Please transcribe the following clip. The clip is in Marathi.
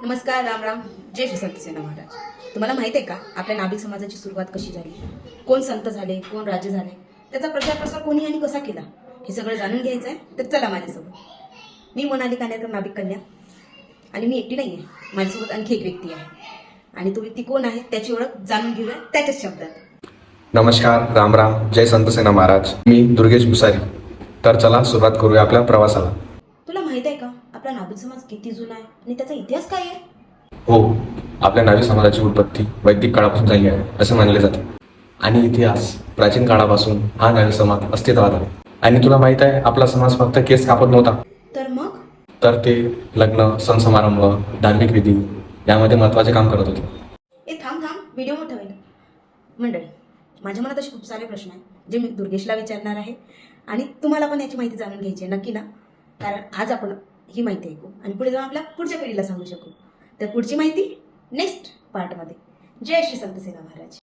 नमस्कार, राम राम. जय श्री संत सेना महाराज. तुम्हाला माहित आहे का आपल्या नाभिक समाजाची सुरुवात कशी झाली, कोण संत झाले, कोण राजे झाले, त्याचा प्रचार प्रसार कोणी आणि कसा केला, हे सगळं जाणून घ्यायचं आहे. तर चला माझ्यासोबत. मी मोनाली कानेरकर, नाभिक कन्या, आणि मी एकटी नाही आहे, माझ्यासोबत आणखी एक व्यक्ती आहे. आणि तो व्यक्ती कोण आहे त्याची ओळख जाणून घेऊया त्याच्याच शब्दात. नमस्कार, राम राम. जय संत सेना महाराज. मी दुर्गेश भुसारी. तर चला सुरुवात करूया आपल्या प्रवासाला. तुला माहित आहे का आपला नाभिक समाज किती जुना आहे आणि त्याचा इतिहास काय आहे? हो, आपल्या नावी समाजाची उत्पत्ती वैदिक काळापासून झाली आहे असे मानले जाते. आणि इतिहास प्राचीन काळापासून हा नावी समाज अस्तित्वात आहे. आणि तुला माहित आहे आपला समाज फक्त केस कापत नव्हता, तर मग तर ते लग्न, सण समारंभ, धार्मिक विधी यामध्ये महत्त्वाचे काम करत होते. थांब, व्हिडिओ मोठा होईल. मंडळी, माझ्या मनात असे खूप सारे प्रश्न आहेत जे मी दुर्गेशला विचारणार आहे, आणि तुम्हाला पण याची माहिती जाणून घ्यायची आहे नक्की ना. कारण आज आपण ही माहिती ऐकू आणि पुढे जाऊन आपल्या पुढच्या पिढीला सांगू शकू. तर पुढची माहिती नेक्स्ट पार्टमध्ये. जय श्री संत सेना महाराज.